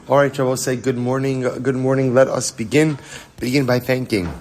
All right, Shabbos, say good morning. Good morning. Let us begin by thanking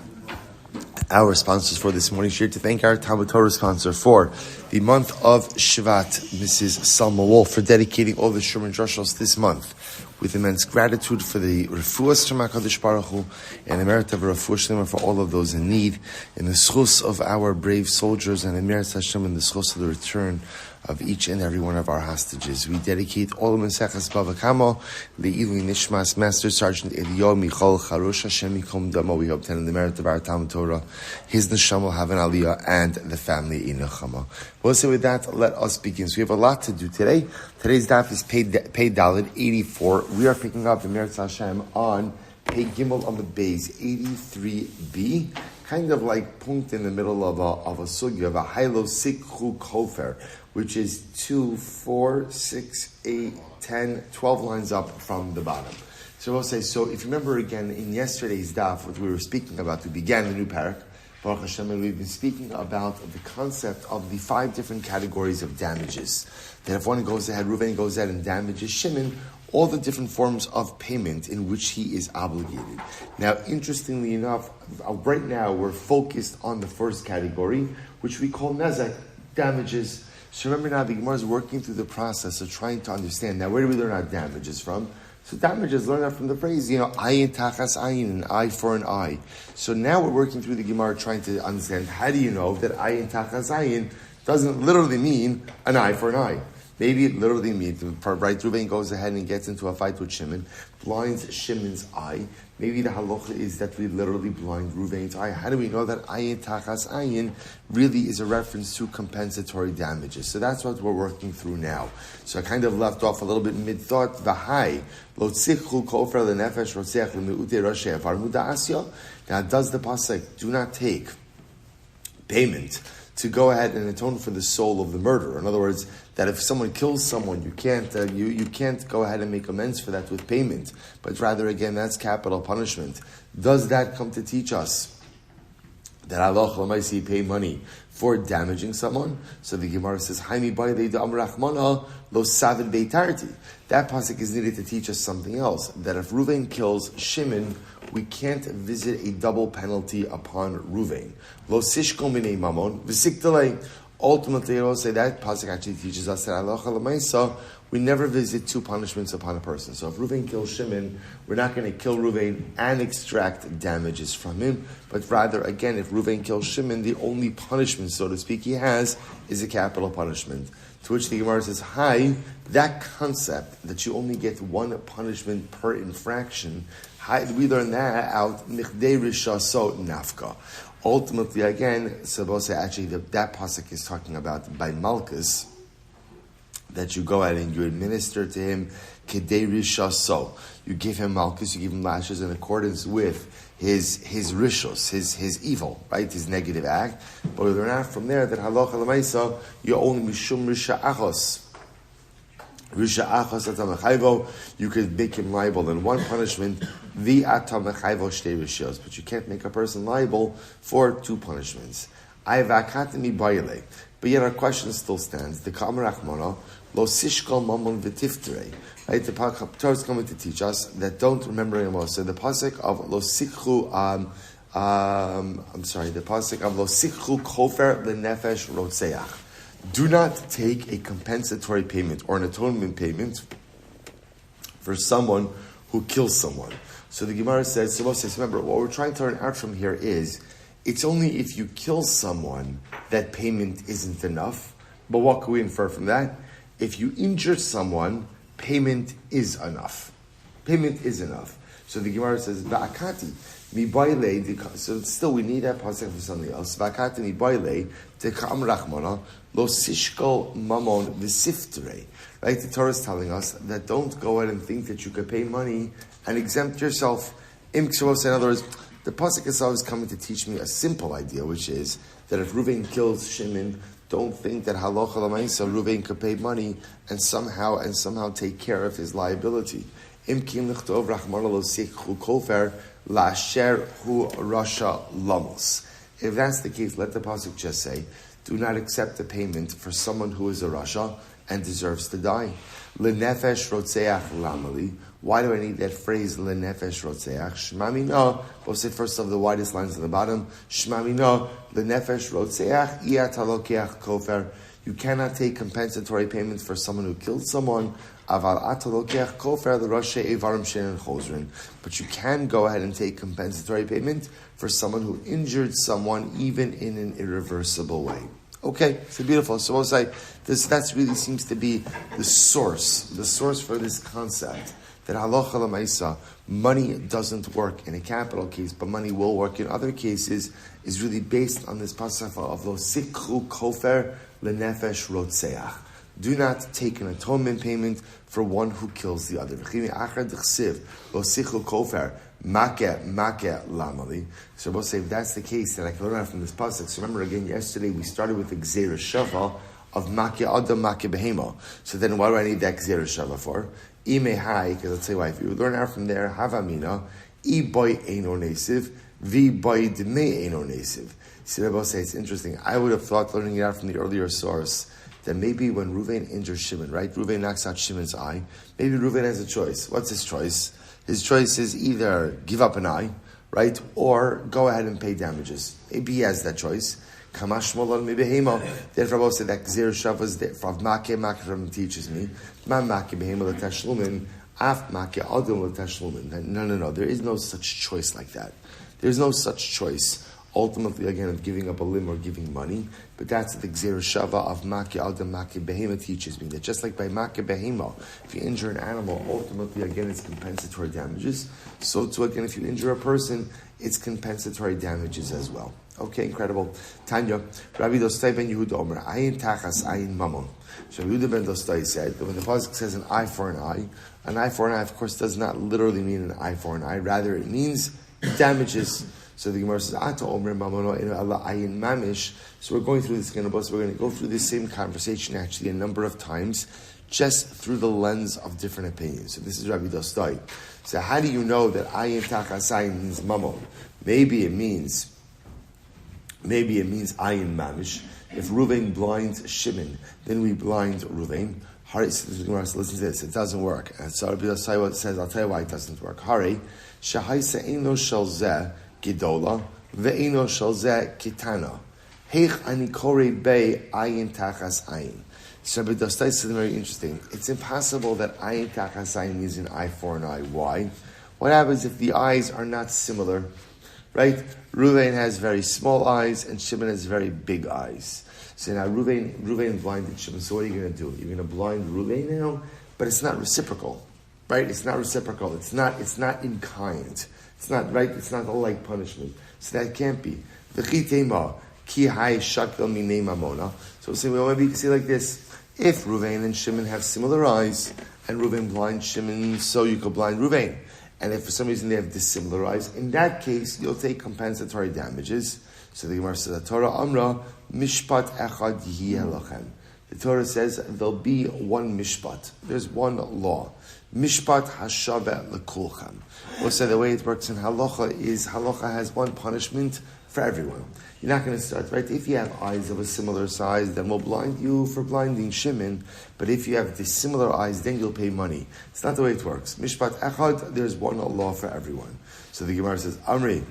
our sponsors for this morning. Here to thank our TALMUD Torah sponsor for the month of Shvat, Mrs. Selma Woolf, for dedicating all the Shiurim and drushos this month with immense gratitude for the refuos from HaKadosh Baruch Hu and the merit of a refuah sheleima for all of those in need, in the zchus of our brave soldiers, and the merit Hashem in the zchus of the return of each and every one of our hostages. We dedicate all of Maseches Bava Kamo, the Nishmas Master Sergeant Eliyahu Harush, Hashem Yikom Damo. We hope that in the merit of our TALMUD Torah, his Neshama will have an aliya and the family in Neshama. We'll say with that, let us begin. So we have a lot to do today. Today's daf is Pei Daled 84. We are picking up the merit Hashem on Pei Gimel on the base 83b. Kind of like punkt in the middle of a sugya, of a Hailo Sikhu Kofer, which is 2, 4, 6, 8, 10, 12 lines up from the bottom. So we'll say, so if you remember again, in yesterday's daf, what we were speaking about, we began the new parak, Baruch Hashem, and we've been speaking about the concept of the 5 different categories of damages. That if one goes ahead, Reuven goes ahead and damages Shimon, all the different forms of payment in which he is obligated. Now, interestingly enough, right now we're focused on the first category, which we call nezek, damages. So remember now, the Gemara is working through the process of trying to understand. Now, where do we learn our damages from? So damages, learn that from the phrase, ayin tachas ayin, an eye for an eye. So now we're working through the Gemara trying to understand, how do you know that ayin tachas ayin doesn't literally mean an eye for an eye? Maybe it literally means, right, Reuven goes ahead and gets into a fight with Shimon, blinds Shimon's eye. Maybe the halacha is that we literally blind Reuven's eye. How do we know that ayin tachas ayin really is a reference to compensatory damages? So that's what we're working through now. So I kind of left off a little bit mid-thought. V'hai, lo tzichu kofer lenefesh rotzeach l'me'ute roshei avar muda asya. Now does the pasuk do not take payment to go ahead and atone for the soul of the murderer? In other words, that if someone kills someone, you can't go ahead and make amends for that with payment, but rather, again, that's capital punishment. Does that come to teach us that Allah Lamaisi pay money for damaging someone? So the Gemara says, Haimi Baile de Amrachmana lo Savid Beitarti. That pasuk is needed to teach us something else, that if Reuven kills Shimon, we can't visit a double penalty upon Reuven. Lo sishko minei mamon v'siktalei. Ultimately, I will say that pasuk actually teaches us that Allah Lamaisa, we never visit 2 punishments upon a person. So if Reuven kills Shimon, we're not going to kill Reuven and extract damages from him, but rather, again, if Reuven kills Shimon, the only punishment, so to speak, he has is a capital punishment. To which the Gemara says, hi, that concept that you only get 1 punishment per infraction, we learn that out, Michdei Rishaso Nafka. Ultimately, again, actually that pasuk is talking about by Malchus, that you go ahead and you administer to him Kedei Rishaso. You give him Malchus, you give him lashes in accordance with his rishos, his evil, right? His negative act. But we learn out from there that halacha l'maisa, you only mishum risha achos. Risha achos atamachayvo, you could make him liable in 1 punishment, the atamachayvo shtei rishos, but you can't make a person liable for 2 punishments. Ayvakatimi bayile. But yet our question still stands. The Kamar Achmana, lo sishkal mamon v'tiftere. Right? The Torah is coming to teach us that don't remember anymore. So the pasuk of lo sikhu, the pasuk of lo sikhu kofer lenefesh rotzeach. Do not take a compensatory payment or an atonement payment for someone who kills someone. So the Gemara says, remember, what we're trying to learn out from here is, it's only if you kill someone that payment isn't enough. But what can we infer from that? If you injure someone, payment is enough. Payment is enough. So the Gemara says, Va'akati mi baile. So still we need that pasuk for something else. Va'akati mi baile tekam rachmana lo sishkol mamon v'siftere. Right? The Torah is telling us that don't go ahead and think that you could pay money and exempt yourself. In other words, the pasuk itself is coming to teach me a simple idea, which is that if Reuven kills Shimon, don't think that halacha l'maisa Reuven could pay money and somehow take care of his liability. Imkim lichtov rachmana lo sikhu kofer la'asher hu rasha lamos. If that's the case, let the pasuk just say, do not accept the payment for someone who is a rasha, and deserves to die. Lenefesh rotzeach lamali. Why do I need that phrase, lenefesh rotzeach? Shmami no. We'll say first of the widest lines at the bottom. Shmami no. Lenefesh rotzeach iyat halokeach kofer. You cannot take compensatory payments for someone who killed someone. Aval atalokeach kofer the Rosh Evarim shein chosrin. But you can go ahead and take compensatory payment for someone who injured someone, even in an irreversible way. Okay, so beautiful. So we'll say that really seems to be the source for this concept that halacha l'maisa, money doesn't work in a capital case, but money will work in other cases, is really based on this pasuk of lo sikhu kofer lenefesh rotzeach. Do not take an atonement payment for one who kills the other. So we'll say if that's the case, then I can learn out from this pasuk. So remember again, yesterday we started with the gzeira shava of makeh adam makeh behema. So then why do I need that gzeira shava for? Ime hai, because I'll tell you why. If you learn out from there, havamina, I boy eino nesiv, vi boy dme eino nesiv. See, Rabbi say it's interesting. I would have thought, learning it out from the earlier source, that maybe when Ruvain injures Shimon, right? Ruvain knocks out Shimon's eye. Maybe Ruvain has a choice. What's his choice? His choice is either give up an eye, right, or go ahead and pay damages. Maybe he has that choice. Kamash molon mibehema. Therefore, Rabbi said that gzeir shavas from makeh teaches me ma makeh behema l'tashlumin af makeh adam l'tashlumin. No. There is no such choice like that. There's no such choice. Ultimately, again, of giving up a limb or giving money, but that's the gzeir shava of makeh adam makeh behema teaches me that just like by makeh behema, if you injure an animal, ultimately again it's compensatory damages. So too again, if you injure a person, it's compensatory damages as well. Okay, incredible. Tanya, Rabbi Dostai ben Yehuda Omer, ayin tachas ayin mamon. So Yehuda ben Dostai said that when the pasuk says an eye for an eye, of course, does not literally mean an eye for an eye. Rather, it means damages. So the Gemara says, "Ata omer mamono inu Allah ayin mamish." So we're going through this again. We're going to go through this same conversation actually a number of times, just through the lens of different opinions. So this is Rabbi Dostai. So how do you know that ayin tachas ayin means mamon? Maybe it means ayin mamish. If Ruvain blinds Shimon, then we blind Ruvain. Harush, listen to this. It doesn't work. And so Rabbi Dostai says, I'll tell you why it doesn't work. Harush, shahaisa eino shel zeh Gidola, ve'ino shel zeh kitana. Heich ani korei bei ayin tachas ayin. So Rabbi Dostai said very interesting. It's impossible that ayin tachas ayin means an eye for an eye. Why? What happens if the eyes are not similar? Right? Ruvain has very small eyes and Shimon has very big eyes. So now Ruvain blinded Shimon. So what are you going to do? You're going to blind Ruvain now? But it's not reciprocal. Right? It's not reciprocal. It's not in kind. It's not right. It's not a like punishment. So that can't be. So we'll say, well, maybe you can see like this. If Ruvain and Shimon have similar eyes, and Ruvain blinds Shimon, so you could blind Ruvain. And if for some reason they have dissimilar eyes, in that case, you'll take compensatory damages. So the Gemara says, TORAH Amra, Mishpat Echad Yihi Elochem. The Torah says there'll be one mishpat. There's one law. Mishpat hashaveh lekulchem. We'll say the way it works in halacha is halacha has one punishment for everyone. You're not going to start, right? If you have eyes of a similar size, then we'll blind you for blinding Shimon. But if you have dissimilar eyes, then you'll pay money. It's not the way it works. Mishpat echad, there's one law for everyone. So the Gemara says, Amri,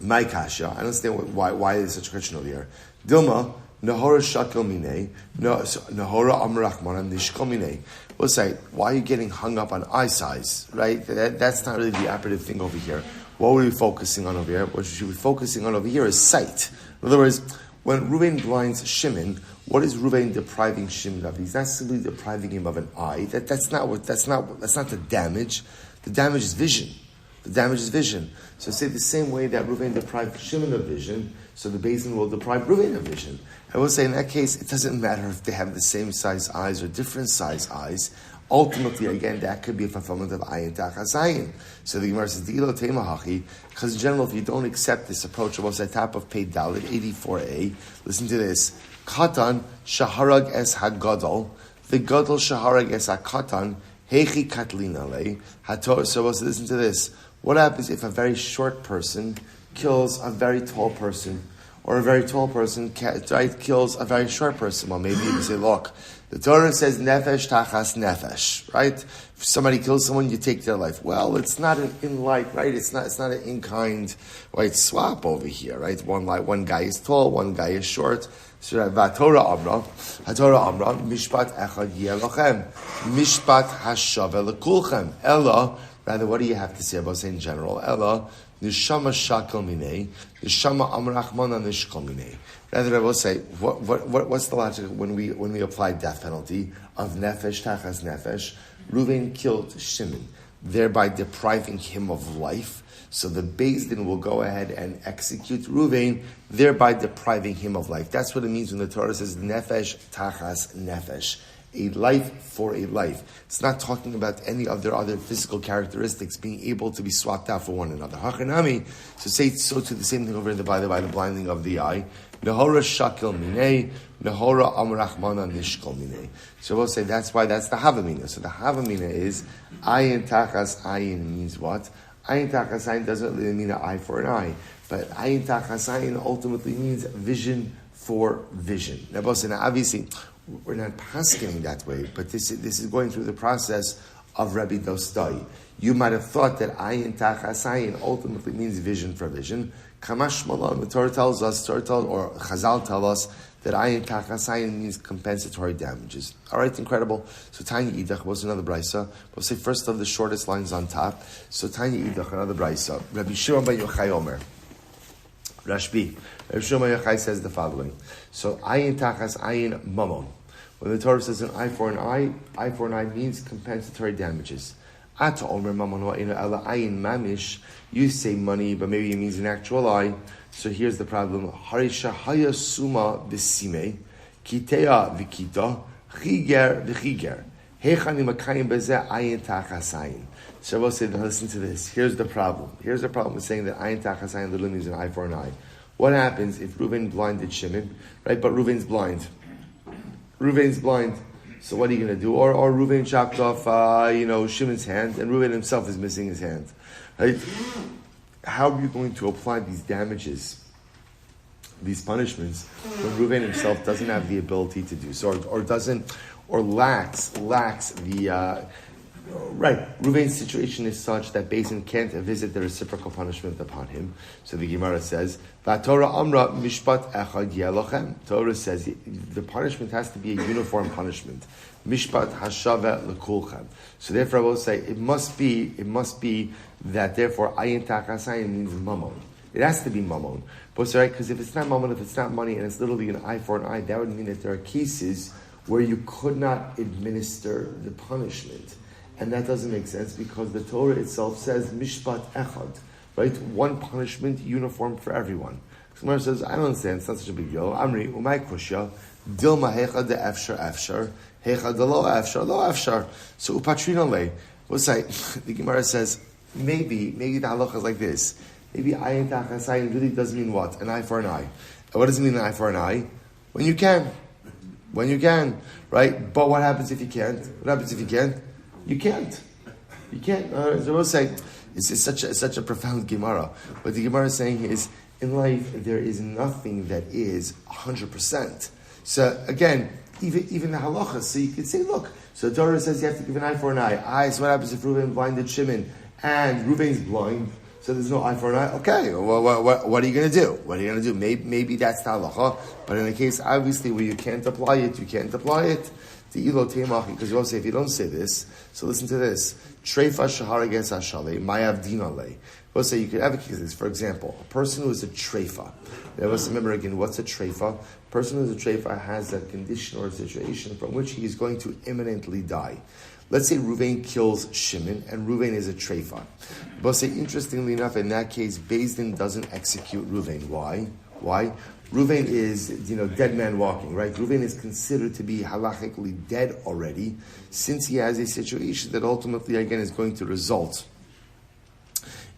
my kasha. I don't understand why there's such a question over here. Dilma, Nahora shakel minei, Nahora amrachman nishkol minei. We'll say, why are you getting hung up on eye size, right? That's not really the operative thing over here. What were we focusing on over here? What we should be focusing on over here is sight. In other words, when Ruvain blinds Shimon, what is Ruvain depriving Shimon of? He's not simply depriving him of an eye. That's not the damage. The damage is vision. So say the same way that Ruvain deprived Shimon of vision, so the Basin will deprive Ruvain of vision. I will say in that case, it doesn't matter if they have the same size eyes or different size eyes. Ultimately, again, that could be a fulfillment of ayin tachas ayin. So the Gemara says, because in general, if you don't accept this approach, of the top of page Dalit 84a, listen to this. Katan shaharag es hagadol, the gadol shaharag es hakatan, hechi katlina le. So listen to this. What happens if a very short person kills a very tall person, or a very tall person kills a very short person? Well, maybe you can say, look, The Torah says nefesh tachas nefesh, right? If somebody kills someone, you take their life. Well, it's not an in-like, right? It's not an in-kind, right, swap over here, right? One guy is tall, one guy is short. So HaTorah Amra, mishpat echad yelochem, mishpat hashave lekulchem. Ella, rather, what do you have to say about saying in general? Ella, neshama shakel minei, neshama amrachmana nishkol minei. Rather, I will say, what's the logic when we apply death penalty of nefesh tachas nefesh? Reuven killed Shimon, thereby depriving him of life. So the Beis Din will go ahead and execute Reuven, thereby depriving him of life. That's what it means when the Torah says nefesh tachas nefesh. A life for a life. It's not talking about any of their other physical characteristics being able to be swapped out for one another. Hachanami, so say so to the same thing over in the Bava by the blinding of the eye. Nehora shakil minei, nehora amrachmana nishkol minei. So we'll say that's the havamina. So the havamina is ayin tachas ayin means what? Ayin tachas ayin doesn't really mean an eye for an eye, but ayin tachas ayin ultimately means vision for vision. Now obviously, we're not paskening that way, but this is going through the process of Rabbi Dostai. You might have thought that ayin tachas ayin ultimately means vision for vision. Kamash Malan, the Torah tells us, or Chazal tell us, that ayin tachas ayin means compensatory damages. All right, incredible. So Tanya Idach was another brisa. We'll say first of the shortest lines on top. So Tanya Idach, another brisa. Rabbi Shimon ben Yochai Omer. Rashbi. Rabbi Shimon ben Yochai says the following. So ayin tachas ayin mamon. When the Torah says an eye for an eye means compensatory damages. Ata omer mamon wa'ina ala ayin mamish. You say money, but maybe it means an actual eye. So here's the problem. Harisha haya suma b'simei, kitea v'kita, chiger v'chiger. Hechani makayim bezeh ayin tachas ayin. So I will say, listen to this. Here's the problem. Here's the problem with saying that ayin tachas ayin literally means an eye for an eye. What happens if Reuven blinded Shimon, right? But Reuven's blind. So what are you going to do? Or Reuven chopped off, Shimon's hand, and Reuven himself is missing his hand. Right? How are you going to apply these damages, these punishments, when Reuven himself doesn't have the ability to do so, or lacks the right? Reuven's situation is such that Beis Din can't visit the reciprocal punishment upon him. So the Gemara says, "VaTorah Amra mishpat echad yelochem." Torah says the punishment has to be a uniform punishment. Mishpat hashave lekulchem. So therefore, I will say it must be that therefore ayin tachas ayin means mamon. It has to be mamon. But right, because if it's not mamon, if it's not money, and it's literally an eye for an eye, that would mean that there are cases where you could not administer the punishment. And that doesn't make sense because the Torah itself says mishpat echad, right? One punishment uniform for everyone. Someone says, I don't understand, it's not such a big deal. Amri, umay kushya, dilma hecha de efshar, hecha de lo efshar. So upatrina le. What's that? The Gemara says, maybe the halacha is like this. Maybe ayin tachas ayin really does mean what? An eye for an eye. And what does it mean, an eye for an eye? When you can, right? But what happens if you can't? What happens if you can't? You can't. So we'll say it's such a profound Gemara. What the Gemara is saying is, in life there is nothing that is 100%. So again, even the halacha. So you could say, look. So the Torah says you have to give an eye for an eye. So what happens if Reuven blinded Shimon and Reuven's blind? So there's no eye for an eye. Okay, well, what are you going to do? Maybe that's the halacha. But in a case, obviously, where you can't apply it, the ilo teimach, because you will say, if you don't say this, so listen to this. Treifa shahara gets hashale, mayav dinale. We'll say you could advocate this. For example, a person who is a treifa. Let's remember again, what's a treifa? A person who is a treifa has a condition or a situation from which he is going to imminently die. Let's say Reuven kills Shimon, and Reuven is a treifa. But say, interestingly enough, in that case, Beis Din doesn't execute Reuven. Why? Reuven is, dead man walking, right? Reuven is considered to be halachically dead already, since he has a situation that ultimately, again, is going to result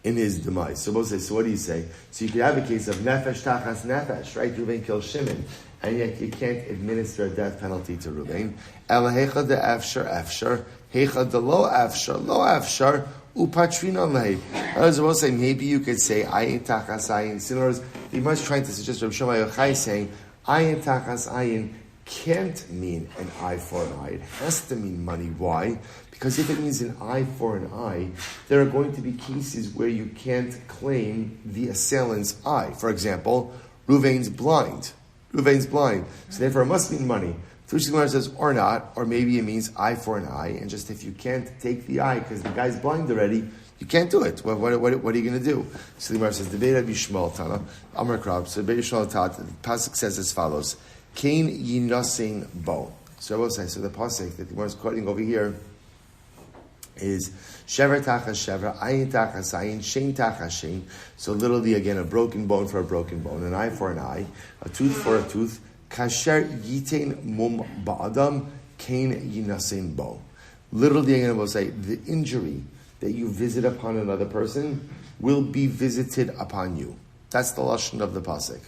in his demise. So what do you say? So you could have a case of nefesh tachas nefesh, right? Reuven kills Shimon, and yet you can't administer a death penalty to Reuven. El hecha de efshar, hecha de lo efshar, upatrina lei. Others will say, maybe you could say ayin tachas ayin. In other words, the Gemara is trying to suggest Rabbi Shmuel Silber is saying ayin tachas ayin can't mean an eye for an eye. It has to mean money. Why? Because if it means an eye for an eye, there are going to be cases where you can't claim the assailant's eye. For example, Ruvain's blind. So therefore it must mean money. Tushimar says, or not, or maybe it means eye for an eye, and just if you can't take the eye because the guy's blind already, you can't do it. What are you going to do? So the Gemara says, the Rabbi Shmuel Tana, Amar Krab, so Rabbi Shmuel Tana, the Pasuk says as follows, Kain yinasin bo. So I will say, so the Pasuk that the Gemara is quoting over here is Shever tachas shever, ayin tachas ayin, shein tachas shein. So literally again, a broken bone for a broken bone, an eye for an eye, a tooth for a tooth. Kasher yitain mum ba'adam, kain yinasin bo. Literally again, I will say, the injury that you visit upon another person will be visited upon you. That's the lashon of the pasuk.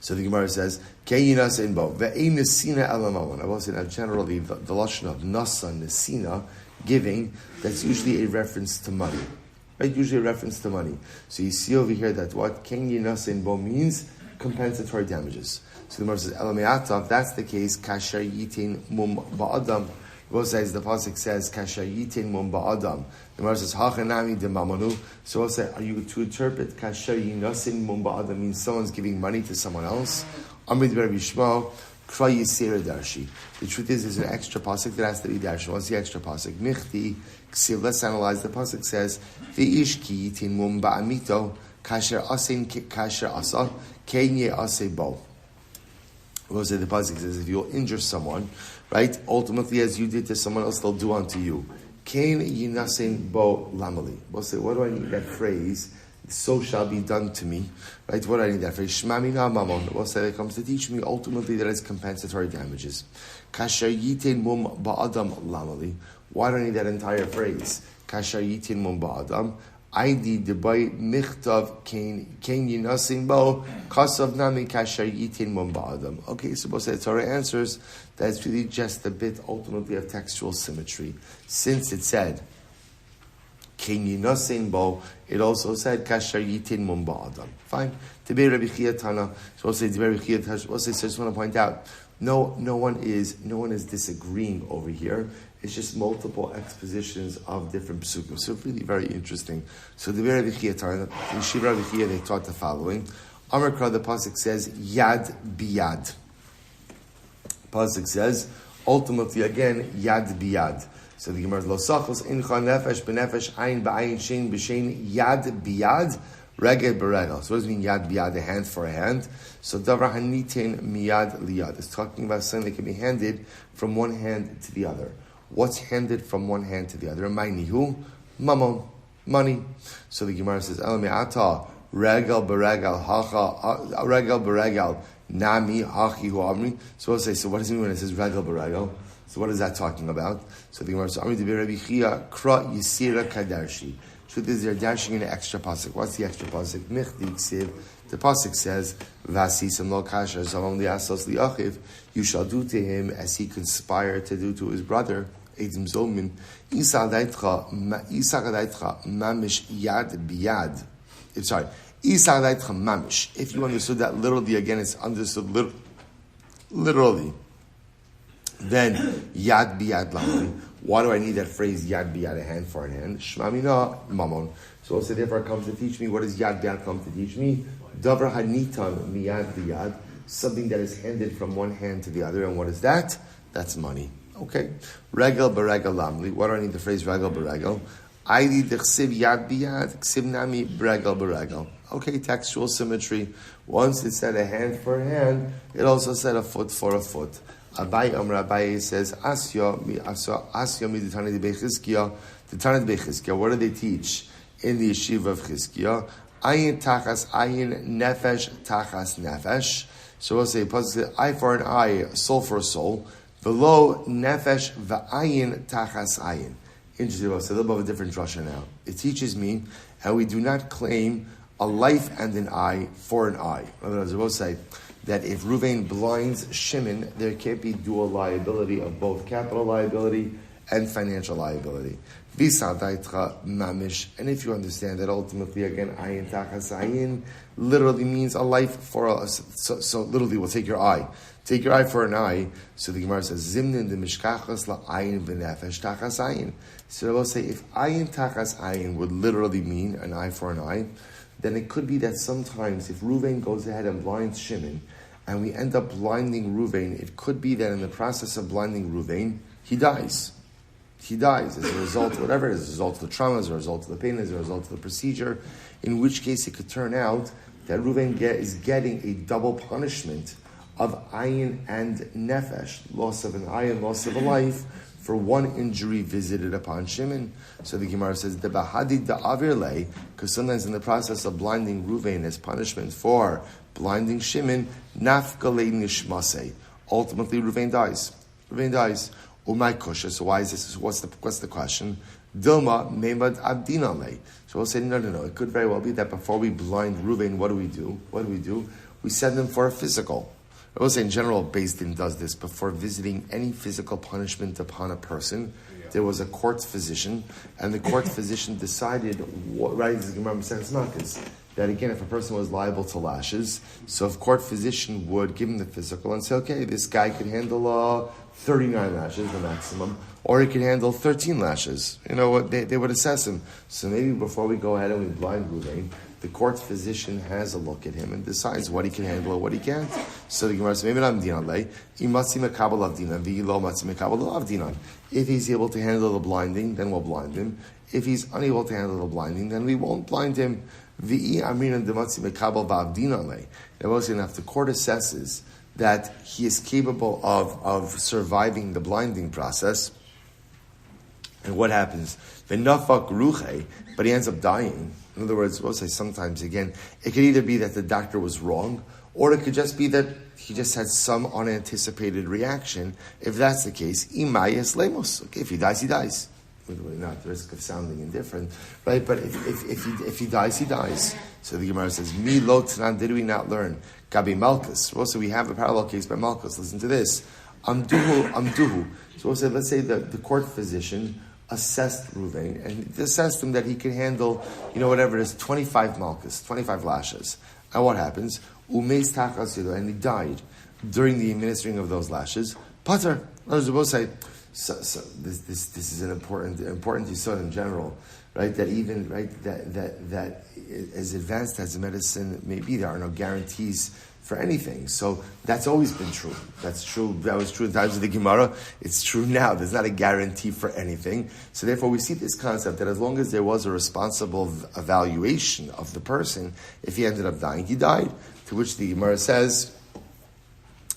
So the Gemara says, "Kain yinasin bo ve'ein nesina elamamon." I will say now generally the lashon of nasa nesina, giving, that's usually a reference to money, right? Usually a reference to money. So you see over here that what kain yinasin bo means compensatory damages. So the Gemara says, "Elameata." If that's the case, kasher yitin mum ba'adam. Both sides, the pasuk says, "Kasher yitin mum ba'adam." The Gemara says, "Hachanami de mamanu." So we'll say, are you to interpret kasher yinasin mum ba'adam means someone's giving money to someone else? Amid Rabbi Shmuel, kra yisera darshi. The truth is, there's an extra pasuk that has to be darshi. What's the extra pasuk? Michti ksiv. Let's analyze. The pasuk says, "V'ish ki yitin mum ba'amito kasher asin kasher asa kenye ase bo." We'll say the pasuk says, if you'll injure someone, right? Ultimately, as you did to someone else, they'll do unto you. Kain yinasin bo lamali. We'll say, what do I need that phrase? So shall be done to me, right? What do I need that phrase? Shmamina mamon. We'll say that comes to teach me ultimately that it's compensatory damages. Kasher yitin mum ba'adam lamali. Why do I need that entire phrase? Kasher yitin mum ba'adam. Hy'd debay michtav kain yinasin bo kasav nami kasher yitin mum ba'adam. Okay, so we'll say the Torah answers that it's really just a bit ultimately of textual symmetry. Since it said kain yinasin bo, it also said kasher yitin mum ba'adam. Fine. Tibei Rabbi Chia Tana. So we'll say Tibei Rabbi Chia Tana. We'll say, so I just want to point out, no one is disagreeing over here. It's just multiple expositions of different psukim. So really very interesting. So the Rabbi Chia Tana, in Shiva Rabbi Chia, they taught the following. Amar Kra, the pasuk says yad biyad. Pasuk says ultimately again yad biyad. So the Gemara lo zechus incha nefesh benefesh ayin ba'ayin shein b'shein yad biyad regel b'regel. So what does it mean yad biyad? A hand for a hand. So davar hanitin miyad liyad. It's talking about something that can be handed from one hand to the other. What's handed from one hand to the other? Maynihu mamon, money. So the Gemara says elameata regel b'regel hacha regel b'regel nami hachi hu amri. So we'll say, so what does it mean when it says regel b'regel? So what is that talking about? So the Gemara says, Amri de Rabbi Chia, Kra Yisira Kadarshi. Truth is, they're dashing in an extra pasuk. What's the extra pasuk? Michdi Ksiv. The pasuk says, Vasisam lo kasher zavam liasos liachiv. You shall do to him as he conspired to do to his brother. Eidim Zolmin. Isa daitcha mamish yad biyad. Sorry. Isa daitcha mamish. If you understood that literally, again, it's understood literally. Then yad biyad lamali. Why do I need that phrase yad biyad, a hand for a hand? Shmamina mamon. So also therefore it comes to teach me. What does yad biyad come to teach me? Davar hanitan miyad biyad, something that is handed from one hand to the other. And what is that? That's money. Okay. Regel b'regel lamli. Why do I need the phrase regel b'regel? Aydi dechsiv yad biyad, ksiv nami b'regel b'regel. Okay, textual symmetry. Once it said a hand for a hand, it also said a foot for a foot. Abai says, Asya mi the Tana de Bechizkiya. The Tana de Bechizkiya, what do they teach in the yeshiva of Chizkiya? Ayin tachas ayin, nefesh tachas nefesh. So we'll say, eye for an eye, soul for a soul. Below nefesh va'ayin tachas ayin. Interesting, it's a little bit of a different drasha now. It teaches me how we do not claim a life and an eye for an eye. In other words, we'll say that if Ruvain blinds Shimon, there can't be dual liability of both capital liability and financial liability. Mamish, and if you understand that ultimately, again, ayin tachas ayin literally means a life for us. So literally, we'll take your eye. Take your eye for an eye. So the Gemara says, Zimnin de mishkachas la ayin v'nefesh tachas ayin. So I will say, if ayin tachas ayin would literally mean an eye for an eye, then it could be that sometimes if Ruvain goes ahead and blinds Shimon, and we end up blinding Ruvain, it could be that in the process of blinding Ruvain, he dies. He dies as a result, whatever it is, as a result of the trauma, as a result of the pain, as a result of the procedure, in which case it could turn out that Ruvain is getting a double punishment of ayin and nefesh, loss of an eye and loss of a life, for one injury visited upon Shimon. So the Gemara says, because sometimes in the process of blinding Ruvain as punishment for blinding Shimon, nafgalei nishmasei. Ultimately, Ruvain dies. Ruvain dies. Umay kusha. So why is this? What's the question? Dilma meimad abdinale. So we'll say no. It could very well be that before we blind Ruvain, what do we do? We send him for a physical. I will say in general, Beis Din does this before visiting any physical punishment upon a person. There was a court physician, and the court physician decided, right, this is Gemara Maseches Makos, that again, if a person was liable to lashes, so if court physician would give him the physical and say, okay, this guy could handle 39 lashes, the maximum, or he could handle 13 lashes. You know what? They would assess him. So maybe before we go ahead and we blind Ruvain, the court physician has a look at him and decides what he can handle or what he can't. So the Gemara says, if he's able to handle the blinding, then we'll blind him. If he's unable to handle the blinding, then we won't blind him. Now, if the court assesses that he is capable of surviving the blinding process, and what happens? But he ends up dying. In other words, we'll say sometimes, again, it could either be that the doctor was wrong, or it could just be that he just had some unanticipated reaction. If that's the case, imayas lemos. Okay, if he dies, he dies. Not at the risk of sounding indifferent, right? But if he dies, he dies. So the Gemara says, Mi lo tnan, did we not learn? Gabi Malchus. Also, we have a parallel case by Malchus. Listen to this. Amduhu. So we'll say, let's say the court physician assessed Ruvain, and assessed him that he can handle, whatever it is, 25 malchus, 25 lashes. And what happens? Umeis tachas yodo, and he died during the administering of those lashes. Pater. Others will say, so this is an important yisod in general, right? That even that as advanced as medicine may be, there are no guarantees for anything. So that's always been true. That's true. That was true in times of the Gemara. It's true now. There's not a guarantee for anything. So therefore we see this concept that as long as there was a responsible evaluation of the person, if he ended up dying, he died. To which the Gemara says,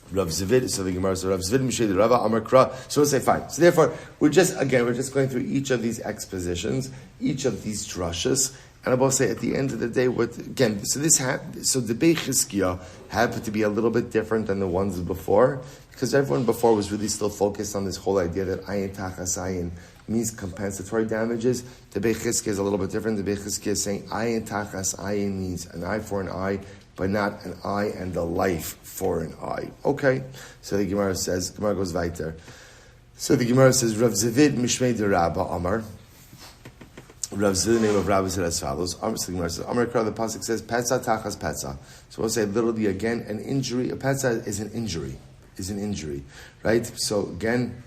Rav Zvid, so the Gemara says, Rav Zvid Mishei Rava Amar Kra. So we'll say fine. So therefore, we're just going through each of these expositions, each of these drushes, and I will say at the end of the day, so the Beit Chizkiah happened to be a little bit different than the ones before, because everyone before was really still focused on this whole idea that ayin tachas ayin means compensatory damages. The Beit Chizkiah is a little bit different. The Beit Chizkiah is saying ayin tachas ayin means an eye for an eye, but not an eye and a life for an eye. Okay, so the Gemara goes weiter. So the Gemara says, Rav Zvid Mishmei de Rabba Amar. Rav Zvid, the name of Rabbi, said as follows. The Gemara says, Amar Kra, the pasuk says, Petza tachas petza. So we'll say literally again, an injury. A petza is an injury. Right? So again,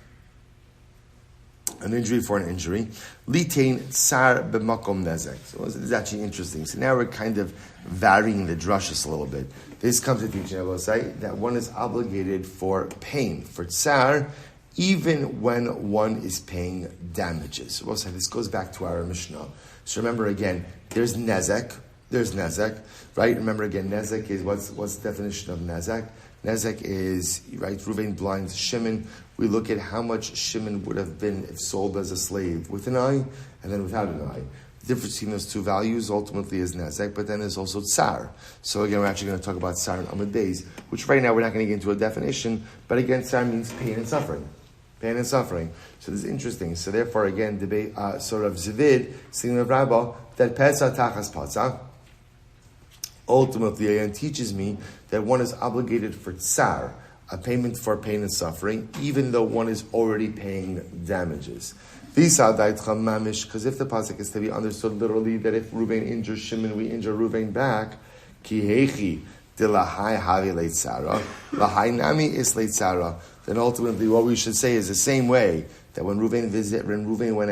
an injury for an injury. Litain tsar b'makom nezek. So this is actually interesting. So now we're kind of varying the drushes a little bit. This comes to teaching, I will say, that one is obligated for pain, for tsar, even when one is paying damages. So we'll say this goes back to our Mishnah. So remember again, there's nezek, right? Remember again, nezek is, what's the definition of nezek? Nezek is, right, Ruvain blinds Shimon. We look at how much Shimon would have been if sold as a slave with an eye and then without an eye. The difference between those two values ultimately is nezek, but then there's also tsar. So again, we're actually going to talk about tsar and amud beis, which right now we're not going to get into a definition, but again, tsar means pain and suffering. So this is interesting. So therefore, again, debate sort of Zvid, saying of Rabba, that petza tachas patza, ultimately again teaches me that one is obligated for tsar, a payment for pain and suffering, even though one is already paying damages. Because if the pasuk is to be understood literally, that if Reuven injures Shimon, we injure Reuven back, then ultimately what we should say is the same way that when Reuven went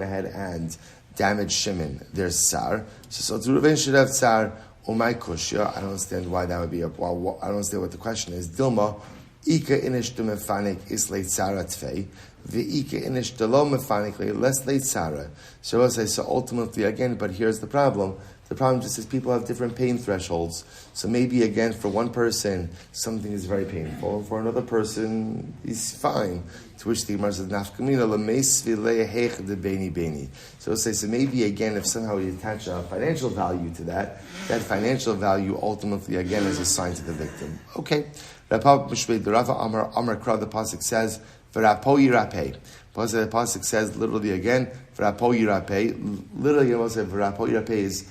ahead and damaged Shimon, there's Tsar. So Reuven should have Tsar. My kushya, I don't understand why that would be I don't understand what the question is. Dilma, Ika inish de mefanik is late Sarah tfei, the Ika inish de lo mefanik less late Sarah. So I say, so ultimately again, but here's the problem. The problem just is people have different pain thresholds. So maybe again, for one person, something is very painful. For another person, he's fine. To which the Gemara says, "Nafkamina lemeis vilei heich de beni beni." So say, so maybe again, if somehow we attach a financial value to that financial value ultimately again is assigned to the victim. Okay. Rabbi Shmuel Silber, Amar Kra, the pasuk says, "V'rapo yirapei." The pasuk says literally again, "V'rapo yirapei." Literally, I will say, "V'rapo yirapei" is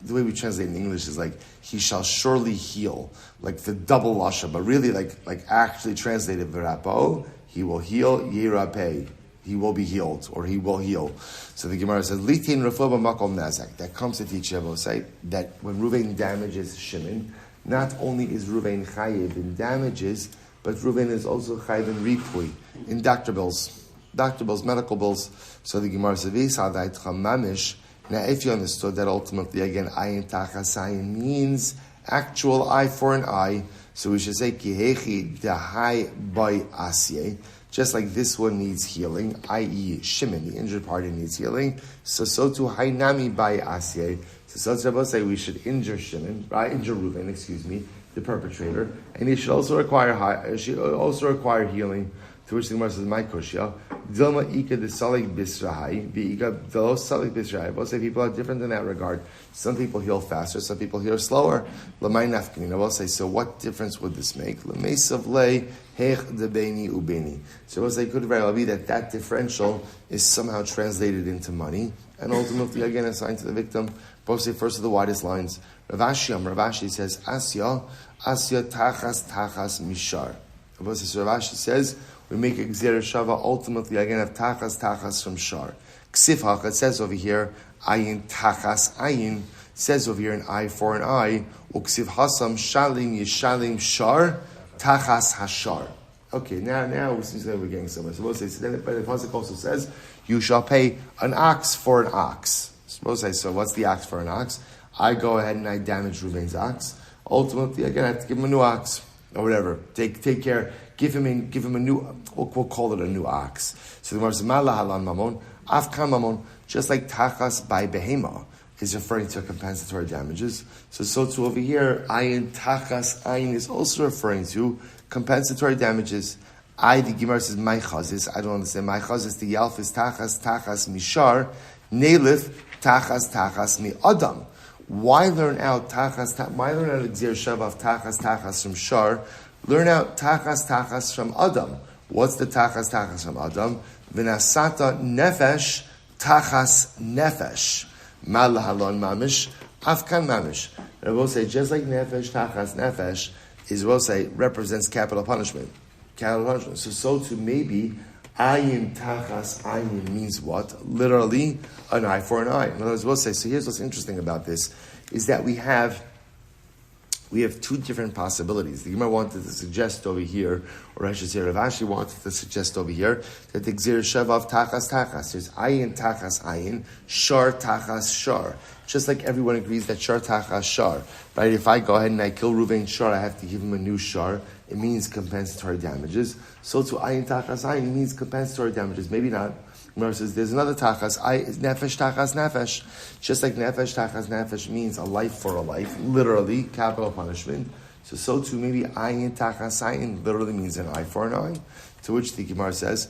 the way we translate in English is like, he shall surely heal, like the double lasha, but really like actually translated v'rapo, he will heal, yirapei, he will be healed, or he will heal. So the Gemara says, litin refuah b'makom nazak, that comes to teach Yevosai, that when Reuven damages Shimon, not only is Reuven chayiv in damages, but Reuven is also chayiv in refuah, in doctor bills, medical bills. So the Gemara says, v'yisadai tchamamish. Now, if you understood that ultimately, again, ayin tachas ayin means actual eye for an eye, so we should say, kihechi dahai by asye, just like this one needs healing, i.e. Shimon, the injured party needs healing, so too hainami by asye. So say we should injure Shimon, right? Injure Reuven, the perpetrator, and he should also require healing. To which the Gemara says, "My kushya, Dilma ika de salik bisrahai, ika de salik bisrahai." We'll say people are different in that regard. Some people heal faster, some people heal slower. Lamay nafkinin. I will say, so what difference would this make? Lamesav le hech de beni ubeni. So we'll say, could very well be that differential is somehow translated into money, and ultimately again assigned to the victim. Both say first of the widest lines. Ravashi says, Asya tachas mishar. Ravashi says, we make a gzera shava ultimately again of tachas from shar. Ksif hach, it says over here, ayin tachas ayin, says over here an eye for an eye. Uksiv hasam shalim yishalim shar tachas hashar. Okay, now it seems like we're getting somewhere. So we'll say, but the pasuk also says, you shall pay an ox for an ox. So what's the ox for an ox? I go ahead and I damage Reuven's ox. Ultimately, again, I have to give him a new ox or whatever. Take care. Give him a new. We'll call it a new ox. So the Gemara says, "Mala halan mamon, afkan mamon." Just like tachas by behema is referring to compensatory damages. So too over here, ayin tachas ayin is also referring to compensatory damages. The Gemara says, "My chazis." I don't understand. My chazis. The yalf is tachas mishar, nelif tachas mi adam. Why learn out tachas? Why learn out gzir shav of tachas from shar? Learn out tachas from adam. What's the tachas from adam? V'nasata nefesh tachas nefesh. Mal halon mamish afkan mamish. And we'll say just like nefesh tachas nefesh is we'll say represents capital punishment. So too maybe ayin tachas ayin means what? Literally an eye for an eye. In other words, we'll say. So here's what's interesting about this is that we have two different possibilities. The Gemara wanted to suggest over here, or I should say Rav Ashi wanted to suggest over here, that the Gzir Sheva of Tachas. There's Ayin Tachas Ayin, Shar Tachas Shar. Just like everyone agrees that Shar Tachas Shar. Right? If I go ahead and I kill Reuven Shar, I have to give him a new Shar. It means compensatory damages. So to Ayin Tachas Ayin means compensatory damages. Maybe not. Gemara says there's another tachas, nefesh tachas nefesh. Just like nefesh tachas nefesh means a life for a life, literally capital punishment. So too maybe ayin tachas ayin literally means an eye for an eye. To which the Gemara says,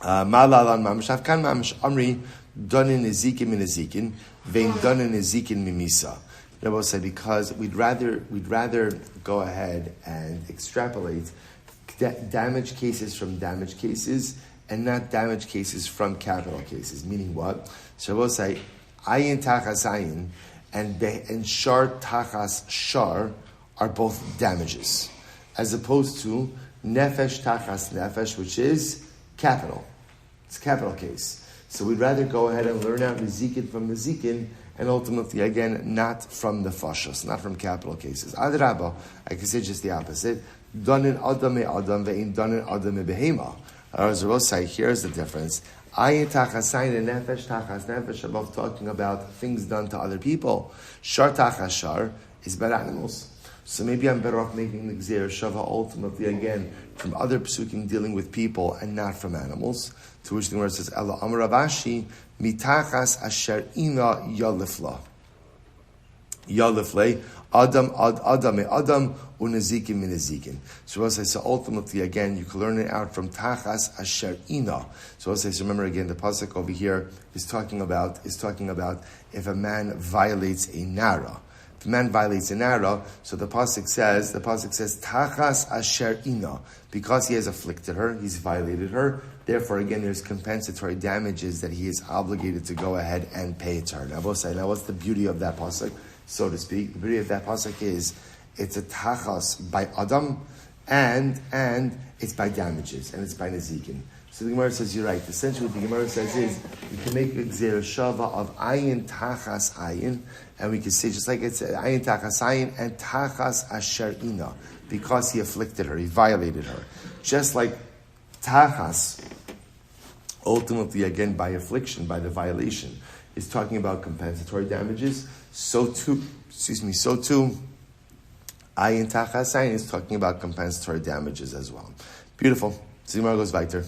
Malalan mamish afkan mamish amri danin nezikin min nezikin vein danin nezikin mimisa. I will say because we'd rather go ahead and extrapolate damage cases from damage cases and not damage cases from capital cases. Meaning what? So we'll say ayin tachas ayin and shar tachas shar are both damages, as opposed to nefesh tachas nefesh, which is capital. It's a capital case. So we'd rather go ahead and learn out Nezikin from Nezikin, and ultimately, again, not from the fashos, not from capital cases. Adrabah, I can say just the opposite. Danin adam me adam ve'in danin adam me behema. As I say, here's the difference. Ayin tachasayin and nefesh tachas nefesh are both talking about things done to other people. Shar tachas shar is about animals. So maybe I'm better off making the Gzeir Shava ultimately, again, from other psukim dealing with people and not from animals. To which the Gemara says, Ela Amar Ravashi, mitachas asher ina yalifla. Yalifle, adam unezikin minezikin. So I'll say, so ultimately, again, you can learn it out from tachas asher ina. So I'll say, so remember again, the pasuk over here is talking about if a man violates a nara. If a man violates an ara, so the pasuk says, tachas asher ina, because he has afflicted her, he's violated her. Therefore, again, there's compensatory damages that he is obligated to go ahead and pay to her. Now, what's the beauty of that pasuk, so to speak? The beauty of that pasuk is it's a tachas by adam, and it's by damages, and it's by nezikin. So the Gemara says, you're right. Essentially what the Gemara says is, you can make a Gzeir Shava of ayin tachas ayin, and we can say, just like it's ayin tachas ayin and tachas asher ina, because he afflicted her, he violated her. Just like tachas, ultimately again by affliction, by the violation, is talking about compensatory damages, so too, ayin tachas ayin is talking about compensatory damages as well. Beautiful. So the Gemara goes weiter.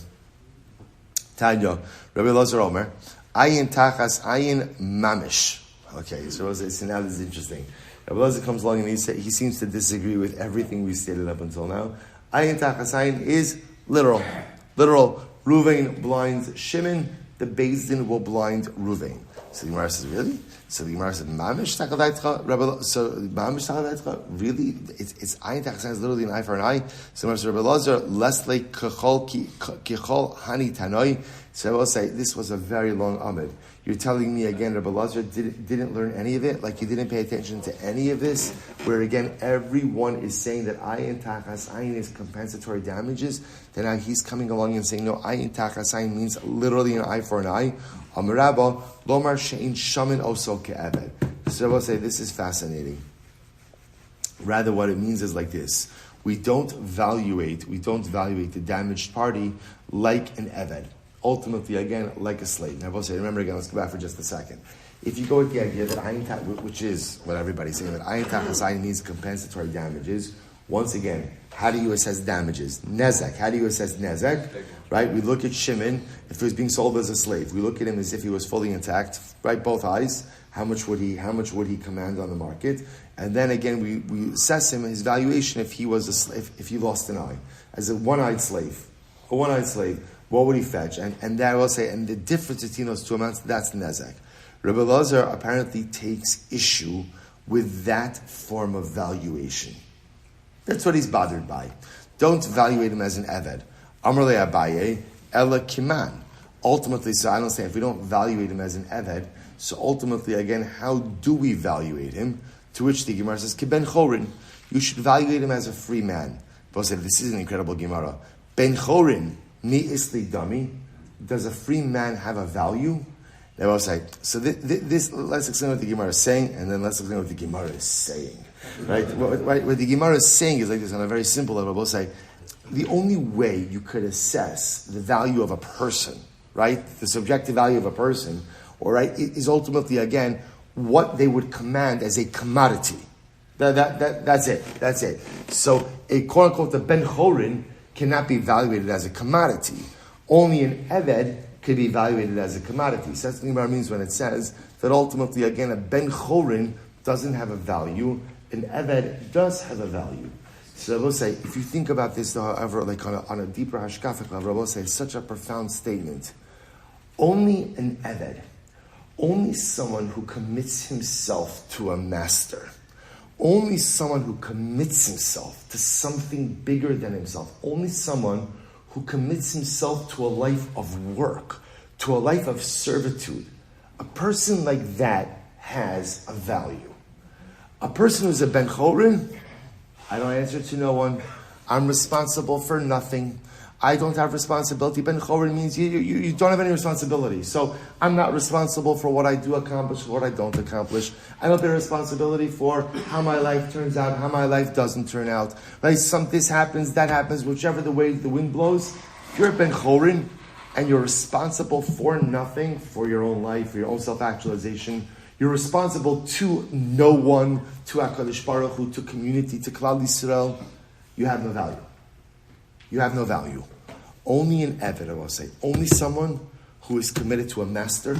Tanya, Rabbi Elazar Omer, ayin tachas ayin mamish. Okay, so now this is interesting. Rabbi Elazar comes along and he seems to disagree with everything we stated up until now. Ayin tachas ayin is literal. Ruvain blinds Shimon, the Beis Din will blind Ruvain. So the Gemara says, really? So the Gemara said, mamish takadaitcha, Rabbi. So mamish takadaitcha, really? It's ayin tachas ayin is literally an eye for an eye. So the Gemara says, Rabbi Elazar, lesle kichol hani tanoi. So I will say, this was a very long amid. You're telling me again, Rabbi Elazar didn't learn any of it, like you didn't pay attention to any of this, where again, everyone is saying that ayin tachas ayin is compensatory damages. Then now he's coming along and saying, no, ayin tachas ayin means literally an eye for an eye. Amarabba, lomar she'in shamin oso ke'eved. So I will say, this is fascinating. Rather, what it means is like this. We don't evaluate the damaged party like an eved. Ultimately, again, like a slave. Now, I will say, remember again, let's go back for just a second. If you go with the idea that ayin tachas, which is what everybody's saying, that ayin tachas ayin means compensatory damages, once again, how do you assess damages? Nezek. How do you assess nezek? Right? We look at Shimon, if he was being sold as a slave. We look at him as if he was fully intact, right? Both eyes. How much would he command on the market? And then again, we assess him, his valuation if he was a slave, if he lost an eye. As a one-eyed slave, what would he fetch? And that I will say, and the difference between those two amounts, that's nezek. Rabbi Elazar apparently takes issue with that form of valuation. That's what he's bothered by. Don't evaluate him as an eved. Amar le Abaye, ela kiman. Ultimately, so I don't say if we don't evaluate him as an eved, so ultimately, again, how do we evaluate him? To which the Gemara says, Kiben chorin. You should evaluate him as a free man. But say, this is an incredible Gemara. Ben chorin, mi isli dami. Does a free man have a value? They will say, so this, let's explain what the Gemara is saying, and then let's explain what the Gemara is saying. Right? What the Gemara is saying is like this on a very simple level. We'll say, the only way you could assess the value of a person, right? The subjective value of a person, all right, is ultimately, again, what they would command as a commodity. That's it. So a quote-unquote, the Ben Chorin cannot be evaluated as a commodity. Only an Eved could be evaluated as a commodity. So that's what the Gemara means when it says that ultimately, again, a Ben Chorin doesn't have a value, an Eved does have a value. So I will say, if you think about this, however, like on a deeper hashkafic level, I will say it's such a profound statement. Only an Eved, only someone who commits himself to a master, only someone who commits himself to something bigger than himself, only someone who commits himself to a life of work, to a life of servitude, a person like that has a value. A person who's a Ben Chorin, I don't answer to no one. I'm responsible for nothing. I don't have responsibility. Ben Chorin means you don't have any responsibility. So I'm not responsible for what I do accomplish, what I don't accomplish. I don't bear responsibility for how my life turns out, how my life doesn't turn out. Right? This happens, that happens, whichever the way the wind blows. If you're Ben Chorin and you're responsible for nothing, for your own life, for your own self-actualization, you're responsible to no one, to HaKadosh Baruch Hu, to community, to Klal Yisrael, you have no value. You have no value. Only an Eved, I will say. Only someone who is committed to a master.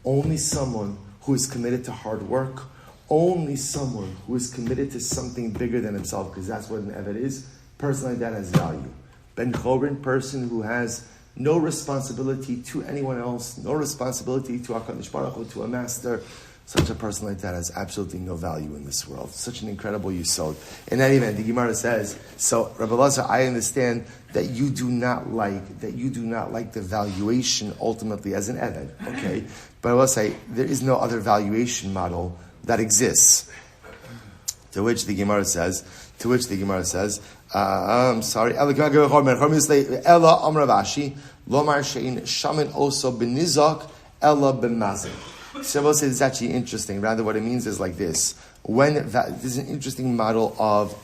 Only someone who is committed to hard work. Only someone who is committed to something bigger than himself, because that's what an Eved is. Person like that has value. Ben Chorin, person who has no responsibility to anyone else, no responsibility to HaKadosh Baruch Hu, to a master. Such a person like that has absolutely no value in this world. Such an incredible yisod. In any event, the Gemara says, so Rabbi Lazar, I understand that you do not like the valuation ultimately as an Eved. Okay? But I will say, there is no other valuation model that exists. To which the Gemara says, I'm sorry, Ella Amravashi, Lomar Shein Shaman also benizak, Ella b'mazik. So I will say it's actually interesting. Rather, what it means is like this. This is an interesting model of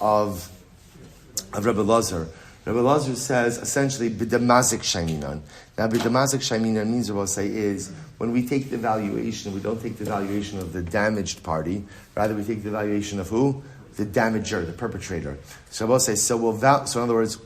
Rabbi Lazar. Rabbi Lazar says essentially b'damazik shaiminan. Now, b'damazik shaiminan means what I will say is when we take the valuation, we don't take the valuation of the damaged party. Rather, we take the valuation of who? The damager, the perpetrator. So I will say so in other words,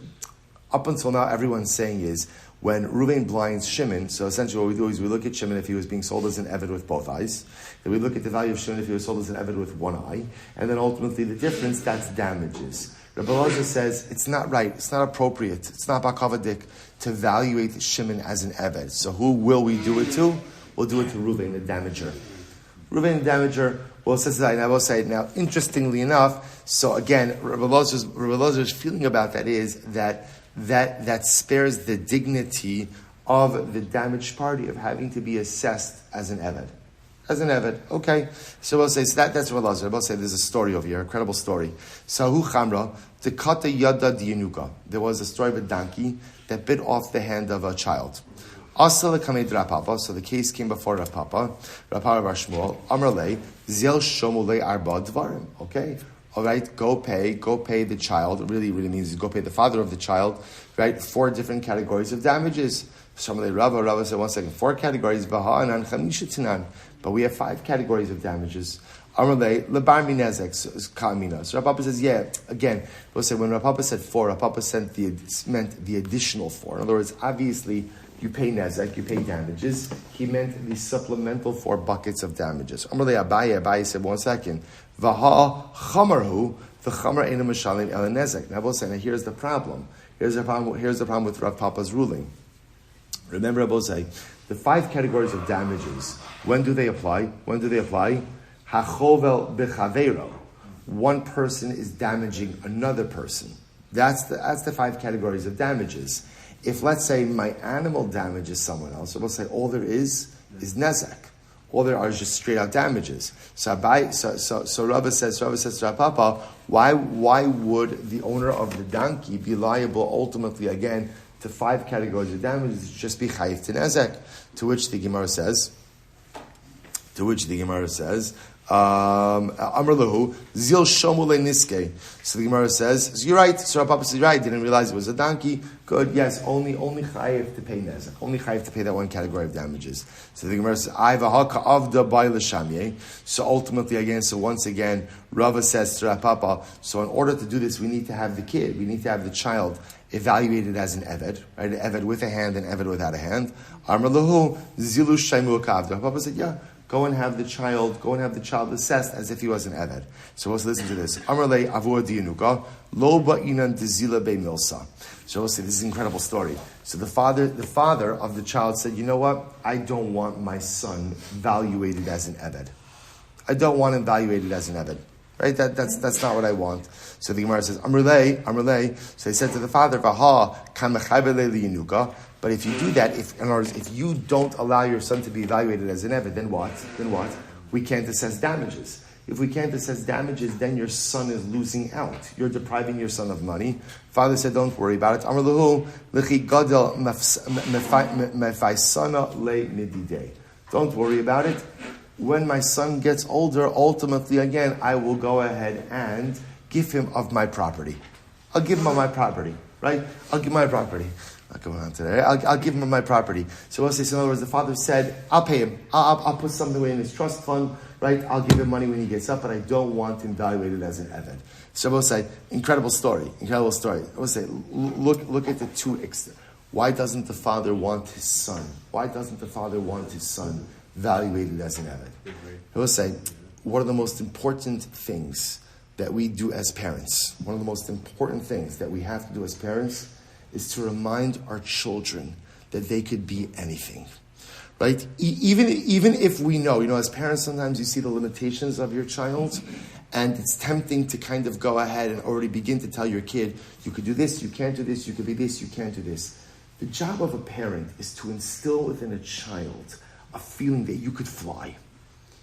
up until now, everyone's saying is, when Reuven blinds Shimon, so essentially what we do is we look at Shimon if he was being sold as an Eved with both eyes. Then we look at the value of Shimon if he was sold as an Eved with one eye. And then ultimately the difference, that's damages. Rabbi Lazar says it's not right, it's not appropriate, it's not bakavadik to evaluate Shimon as an Eved. So who will we do it to? We'll do it to Reuven, the damager. Reuven, the damager, well, says that, and I will say it now, interestingly enough, so again, Rabbi Lazar's feeling about that is that spares the dignity of the damaged party of having to be assessed as an Eved. As an Eved, okay. So we'll say, so that's what Lazar. We'll say there's a story over here, a credible story. Sahu Chamra, the Kata Yada Diyanuka. There was a story of a donkey that bit off the hand of a child. So the case came before Rav Papa Shmuel, Amrlei, Zel Shomulei Arba Dvarim. Okay. All right, go pay the child. It really means go pay the father of the child, right? 4 different categories of damages. Somebody Rava said 1 second, 4 categories, but we have 5 categories of damages. Amalei lebar minezek kamina. So Rav Papa says, yeah. Again, we'll say when Rav Papa said 4, Rav Papa meant the additional 4. In other words, obviously you pay nezek, you pay damages. He meant the supplemental 4 buckets of damages. Amalei Abaye said 1 second. Vaha chamarhu, the chamar ena mashalim el nezek. Now we'll say, now here's the problem. Here's the problem with Rav Papa's ruling. Remember, Rabbi say, the 5 categories of damages. When do they apply? Hachovel b'chaveiro. One person is damaging another person. That's the 5 categories of damages. If, let's say, my animal damages someone else, we'll say all there is nezek. All there are is just straight out damages. So Rabbi says to Rav Papa, why would the owner of the donkey be liable ultimately again to 5 categories of damages? Just be chayiv to nezek. To which the Gemara says, Amr lahu zil shomule niske. So the Gemara says, so you're right. So Rav Papa says, you're right. Didn't realize it was a donkey. Good. Yes. Only chayiv to pay nezek. Only chayiv to pay that 1 category of damages. So the Gemara says, Ayvahaka avda by l'shamye. So ultimately, again, so once again, Rava says to Rav Papa, so in order to do this, we need to have the kid. We need to have the child evaluated as an Eved, right? An Eved with a hand and Eved without a hand. Amr lahu zilu shaimu kavda. Rav Papa said, yeah. Go and have the child assessed as if he was an Eved. So let's listen to this. Amrlei avur diyanuka lo ba'inan dezila be milsa. So let's see, this is an incredible story. So the father of the child said, you know what? I don't want my son evaluated as an Eved. I don't want him evaluated as an Eved. Right? That's not what I want. So the Gemara says, Amrlei. So he said to the father, Vaha kan mechabele liyanuka. But if you do that, if you don't allow your son to be evaluated as an Eved, then what? We can't assess damages. If we can't assess damages, then your son is losing out. You're depriving your son of money. Father said, don't worry about it. Amar lahu, l'chi gadol mefaisana le mididei. Don't worry about it. When my son gets older, ultimately, again, I will go ahead and give him of my property. I'll give him of my property, right? I'll give my property. Not going on today. I'll give him my property. So we'll say, so in other words, the father said, I'll pay him. I'll put something away in his trust fund, right? I'll give him money when he gets up, but I don't want him evaluated as an eved. So we'll say, incredible story. We'll say, look at the two extremes. Why doesn't the father want his son? Why doesn't the father want his son evaluated as an eved? We'll say, one of the most important things that we do as parents, one of the most important things that we have to do as parents is to remind our children that they could be anything, right? Even if we know, as parents, sometimes you see the limitations of your child, and it's tempting to kind of go ahead and already begin to tell your kid, you could do this, you can't do this, you could be this, you can't do this. The job of a parent is to instill within a child a feeling that you could fly.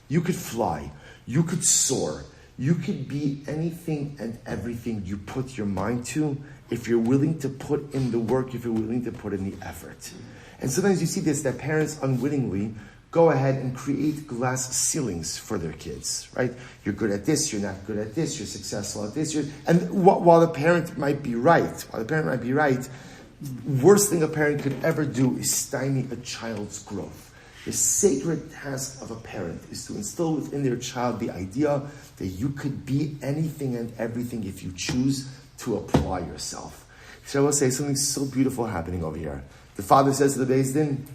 You could fly. You could soar. You could be anything and everything you put your mind to if you're willing to put in the work, if you're willing to put in the effort. And sometimes you see this, that parents unwittingly go ahead and create glass ceilings for their kids, right? You're good at this, you're not good at this, you're successful at this. And while the parent might be right, worst thing a parent could ever do is stymie a child's growth. The sacred task of a parent is to instill within their child the idea that you could be anything and everything if you choose to apply yourself. So I will say something so beautiful happening over here. The father says to the Beis Din,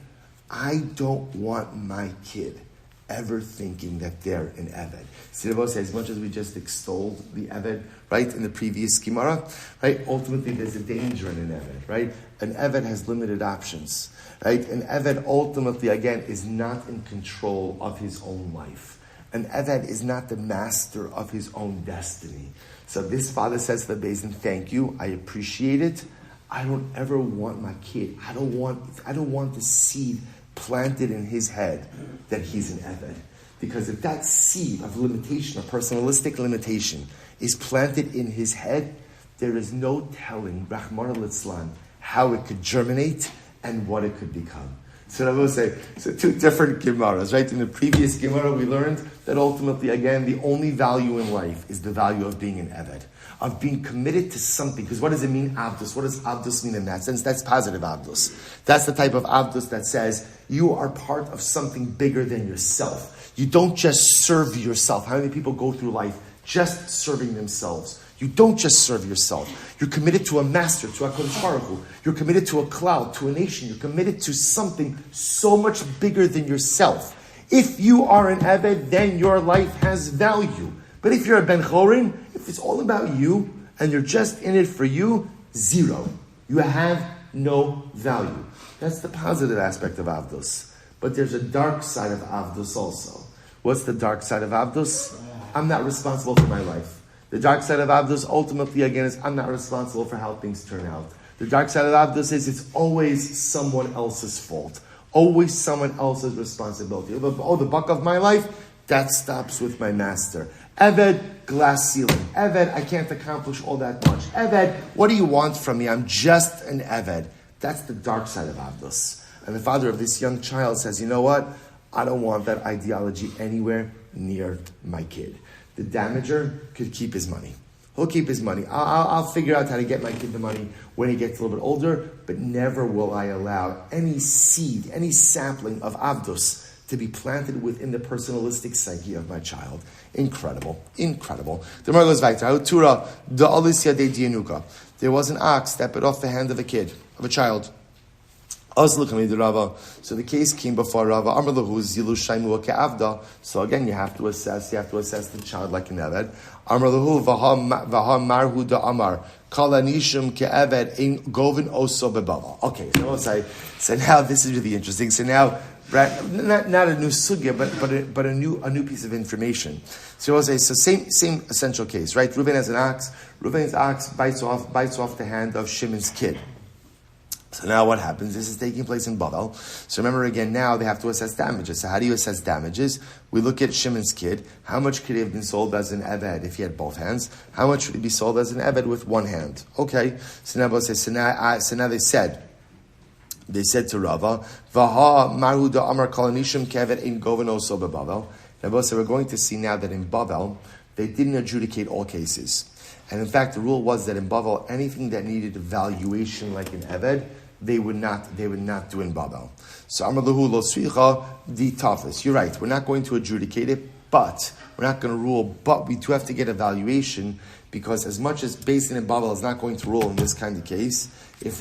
I don't want my kid ever thinking that they're an Eved. Sderot says, as much as we just extolled the Eved, right, in the previous Gemara, right, ultimately there's a danger in an Eved, right? An Eved has limited options, right? An Eved ultimately, again, is not in control of his own life. An Eved is not the master of his own destiny. So this father says to the Beis Din, thank you, I appreciate it. I don't ever want my kid, I don't want the seed planted in his head that he's an Eved. Because if that seed of limitation, a personalistic limitation, is planted in his head, there is no telling, Rahman al-Islam, how it could germinate and what it could become. So I will say, so two different Gemaras, right? In the previous Gemara, we learned that ultimately, again, the only value in life is the value of being an Eved, of being committed to something. Because what does it mean, Abdus? What does Abdus mean in that sense? That's positive Abdus. That's the type of Abdus that says you are part of something bigger than yourself. You don't just serve yourself. How many people go through life just serving themselves? You don't just serve yourself. You're committed to a master, to a HaKadosh Baruch Hu. You're committed to a cloud, to a nation. You're committed to something so much bigger than yourself. If you are an Eved, then your life has value. But if you're a Ben Chorin, if it's all about you, and you're just in it for you, zero. You have no value. That's the positive aspect of Avdus. But there's a dark side of Avdus also. What's the dark side of Avdus? I'm not responsible for my life. The dark side of Avdus ultimately, again, is I'm not responsible for how things turn out. The dark side of Avdus is it's always someone else's fault. Always someone else's responsibility. Oh, the buck of my life, that stops with my master. Eved, glass ceiling. Eved, I can't accomplish all that much. Eved, what do you want from me? I'm just an Eved. That's the dark side of Avdus. And the father of this young child says, you know what? I don't want that ideology anywhere near my kid. The damager could keep his money. He'll keep his money. I'll figure out how to get my kid the money when he gets a little bit older, but never will I allow any seed, any sapling of Avdus to be planted within the personalistic psyche of my child. Incredible. The Gemara goes back to TORAH, the aliya de dianuka. There was an ox that bit off the hand of a kid, of a child. So the case came before Rava. So again, you have to assess the child like an Eved. Okay, so now this is really interesting. So now, not a new sugya, but a new piece of information. So we'll say, so same essential case, right? Reuben has an ox. Reuben's ox bites off the hand of Shimon's kid. So now what happens? This is taking place in Bavel. So remember again, now they have to assess damages. So how do you assess damages? We look at Shimon's kid. How much could he have been sold as an Eved if he had both hands? How much would he be sold as an Eved with one hand? Okay. So now they said to Rava, Vaha Maruda Amar Kalanishim Kevet in Govano Soba Bavel. Now so we're going to see now that in Bavel, they didn't adjudicate all cases. And in fact, the rule was that in Bavel, anything that needed evaluation like an Eved, they would not do in Bavel. So Amar Lahu Lo Svicha Di Tafis. You're right, we're not going to adjudicate it, but we're not going to rule, but we do have to get evaluation, because as much as Beis Din in Bavel is not going to rule in this kind of case, if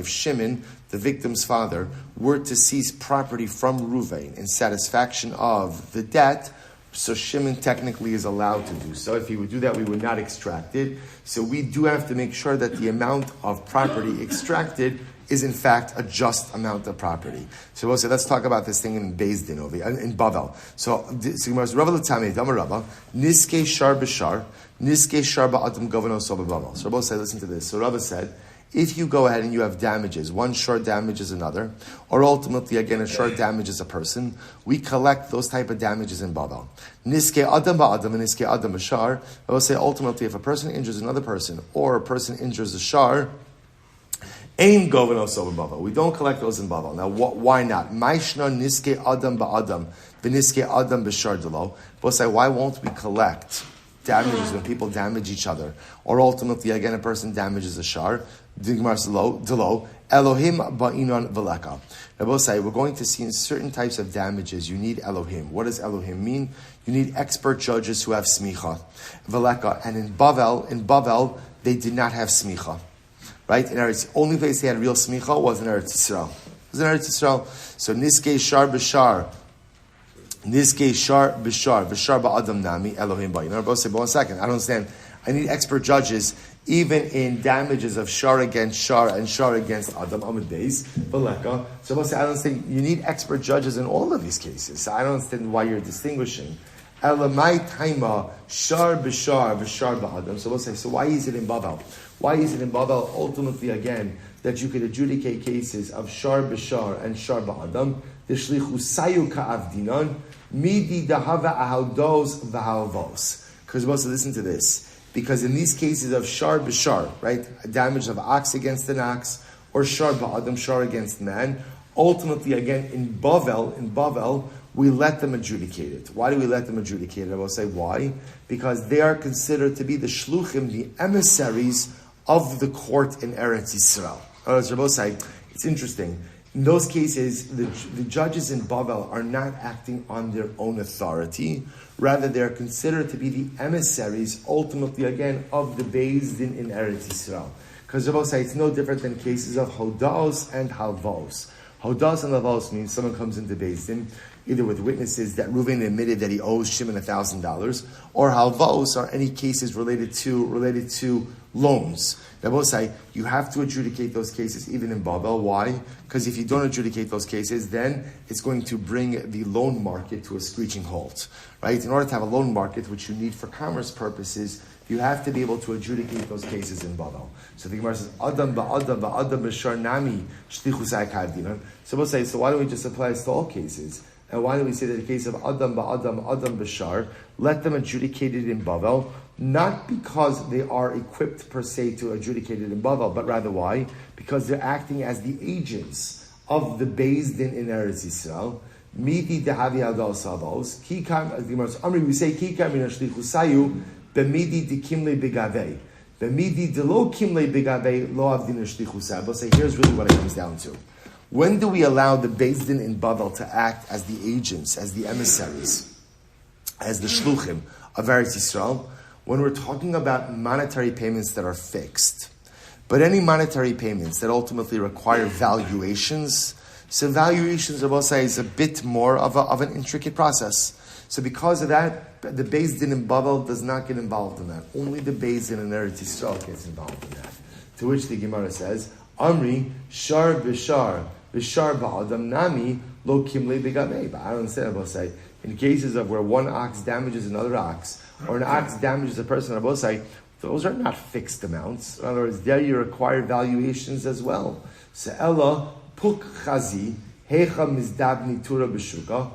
Shimon, the victim's father, were to seize property from Ruvain in satisfaction of the debt, so Shimon technically is allowed to do so. If he would do that, we would not extract it. So we do have to make sure that the amount of property extracted is in fact a just amount of property. So we'll say, let's talk about this thing in Beis Din over in Bavel. So Rava L'Tamei Dama Rava Niske Shar B'Shar Niske Shar Ba'Adam Govano Soba Bavel. So Rava said, listen to this. So Rava said, if you go ahead and you have damages, one shar damages another, or ultimately again a shar damages a person, we collect those type of damages in Bavel. Niske Adam Ba'Adam and Niske Adam B'Shar. I will say ultimately if a person injures another person or a person injures a shar, Aim govano soba Bavel. We don't collect those in Bavel. Now, why not? Maishna niske adam ba'adam, v'niske adam b'shar delo. We'll say, why won't we collect damages when people damage each other? Or ultimately, again, a person damages a shar. Digmar delo. Elohim ba'inon v'leka. Now, we'll say, we're going to see in certain types of damages, you need Elohim. What does Elohim mean? You need expert judges who have smicha. V'leka. And in Bavel, they did not have smicha. Right? In Eretz, the only place they had real smicha was in Eretz Yisrael. So Niske Shar B'Shar, V'Shar Ba'Adam Nami, Elohim Ba'Yin. Now, both say, but 1 second, I don't understand. I need expert judges, even in damages of Shar against Shar and Shar against Adam, Amid Beis, V'Leka. So both say, I don't understand. You need expert judges in all of these cases. So I don't understand why you're distinguishing. Elamai Taima, Shar B'Shar, V'Shar Ba'Adam. So we'll say, so why is it in Bavel? Why is it in Bavel, ultimately again, that you could adjudicate cases of Shar B'Shar and Shar Ba'Adam? The Shlichu Sayu Ka'avdinan, Midi Dahava Ahaldos V'Halvos. Because we're supposed to listen to this. Because in these cases of Shar B'Shar, right, a damage of ox against an ox, or Shar Ba'Adam, Shar against man, ultimately again, in Bavel, we let them adjudicate it. Why do we let them adjudicate it? I will say why. Because they are considered to be the shluchim, the emissaries of the court in Eretz Yisrael. As Rabbi say, it's interesting. In those cases, the judges in Bavel are not acting on their own authority. Rather, they are considered to be the emissaries, ultimately again, of the Beis Din in Eretz Yisrael. Because Rabbi say, it's no different than cases of hodos and halvos. Hodos and halvos means someone comes into Beis Din, either with witnesses that Reuven admitted that he owes Shimon $1,000, or halvos are any cases related to loans. They both say you have to adjudicate those cases even in Bavel. Why? Because if you don't adjudicate those cases, then it's going to bring the loan market to a screeching halt. Right? In order to have a loan market, which you need for commerce purposes, you have to be able to adjudicate those cases in Bavel. So the Gemara says, Adam ba'Adam b'Shar nami shlichus ha'kavdinan. So we'll say, so why don't we just apply this to all cases? And why do we say that in the case of Adam B'Shar, let them adjudicate it in Bavel? Not because they are equipped per se to adjudicate it in Bavel, but rather why? Because they're acting as the agents of the Beis Din in Eretz Yisrael. Midi dehavi adal savos. Kikam, as the Gemara says, Amri, we say, Kikam in ashlichu sayu, b'midi de kimle begavei. B'midi de lo kimle begavei, lo avdin ashlichu sayu. But say, here's really what it comes down to. When do we allow the Beis Din in Bavel to act as the agents, as the emissaries, as the shluchim of Eretz Yisrael? When we're talking about monetary payments that are fixed. But any monetary payments that ultimately require valuations, so valuations, I will say, is a bit more of an intricate process. So because of that, the Beis Din in Bavel does not get involved in that. Only the Beis Din in Eretz Yisrael gets involved in that. To which the Gemara says, Amri, Shar B'Shar, V'Shar Ba'Adam Nami, Lo Kimle B'Gamei. But I don't understand, I will say, in cases of where one ox damages another ox, or an ox damages a person, I will say, those are not fixed amounts. In other words, there you require valuations as well. Se'ela puk chazi hecha mizdabni TORAH b'shuka.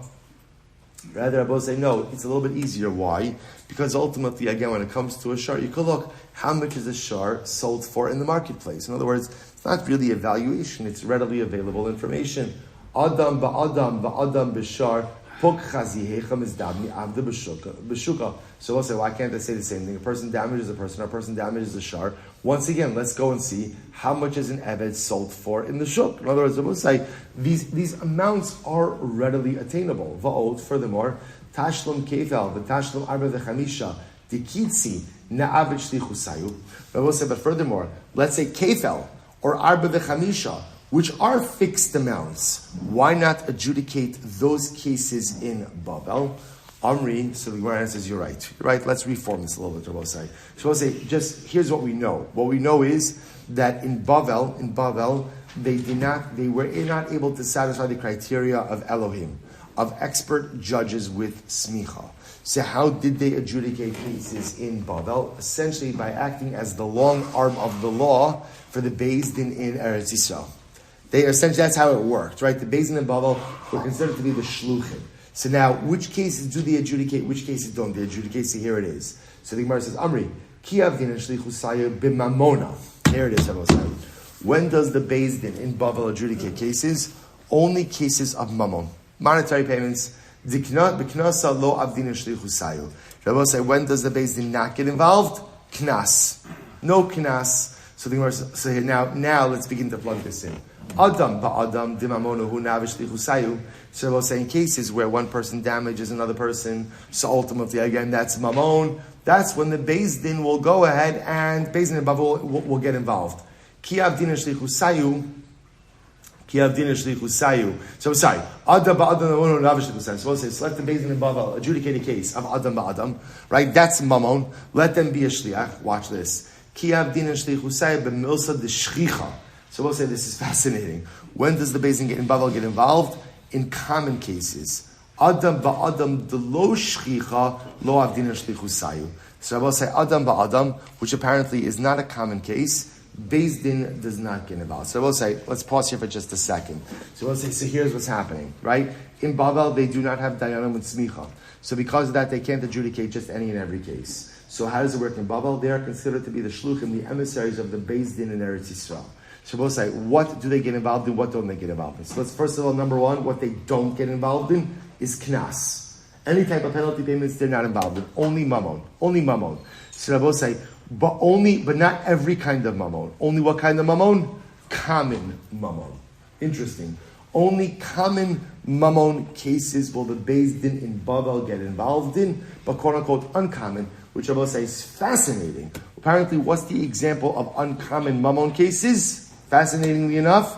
Rather, I both say no. It's a little bit easier. Why? Because ultimately, again, when it comes to a shar, you could look how much is a shar sold for in the marketplace. In other words, it's not really a valuation; it's readily available information. Adam ba'adam b'shar puk chazi hecha mizdabni avda b'shuka. So we'll say, why can't I say the same thing? A person damages a person, or a person damages a shar. Once again, let's go and see how much is an eved sold for in the shuk. In other words, we'll say these amounts are readily attainable. Va'od, furthermore, tashlum kefel, the tashlum arba v'chamisha, dikitzi na'aved shlichusayu. We'll say, but furthermore, let's say kefel or arba v'chamisha, which are fixed amounts. Why not adjudicate those cases in Bavel? Amri, so the Gemara says, you're right. You're right, let's reform this a little bit, Rabbi say. So we'll say, just here's what we know. What we know is that in Bavel, they were not able to satisfy the criteria of Elohim, of expert judges with smicha. So how did they adjudicate cases in Bavel? Essentially by acting as the long arm of the law for the Beis Din in Eretz Yisrael. That's how it worked, right? The Beis Din in Bavel were considered to be the shluchim. So now, which cases do they adjudicate, which cases don't they adjudicate? So here it is. So the Gemara says, Amri, ki avdin shlichusayu b'mamona. Here it is, when does the Beis Din in Bavel adjudicate cases? Only cases of mammon. Monetary payments. B'knasa lo avdin shlichusayu. Rabbi say, when does the Beis Din not get involved? Knas. No knas. So the Gemara says, so here, now let's begin to plug this in. Adam ba'adam dimamonu hu navish lichusayu. So we'll say in cases where one person damages another person, so ultimately again that's mamon. That's when the Beis Din will go ahead and Beis Din and Bavel will get involved. Ki avdin shlichusayu. So sorry. Adam ba'adam dimamonu navish lichusayu. So we'll say, so let the Beis Din and Bavel adjudicate a case of Adam ba'adam. Right? That's mamon. Let them be a shliach. Watch this. Ki avdin shlichusayu b'milsa d'shchicha. So we'll say this is fascinating. When does the Beis Din in Bavel get involved? In common cases. Adam ba'adam de lo shchicha lo avdin shlichusayu. So I will say Adam ba'adam, which apparently is not a common case. Beis Din does not get involved. So I will say, let's pause here for just a second. So we'll say, so here's what's happening, right? In Bavel, they do not have dayanim with smicha. So because of that, they can't adjudicate just any and every case. So how does it work in Bavel? They are considered to be the shluchim, the emissaries of the Beis Din in Eretz Yisrael. So we'll say, what do they get involved in, what don't they get involved in? So let's first of all, number one, what they don't get involved in is knas. Any type of penalty payments, they're not involved in. Only mammon. So we'll say, but not every kind of mammon. Only what kind of mammon? Common mammon. Interesting. Only common mammon cases will the Beis Din in Bavel get involved in, but quote unquote uncommon, which I will say is fascinating. Apparently, what's the example of uncommon mammon cases? Fascinatingly enough,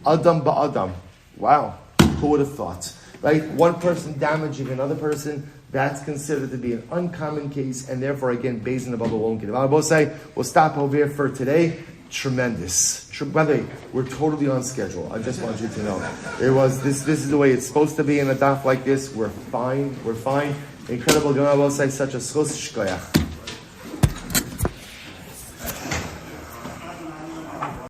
Adam ba'adam. Wow, who would have thought? Right? One person damaging another person, that's considered to be an uncommon case, and therefore, again, Beis Din above won't get involved. I will say, we'll stop over here for today. Tremendous. By the way, we're totally on schedule. I just want you to know. It was this is the way it's supposed to be in a daf like this. We're fine. Incredible. I will say such a zchus shkoyach.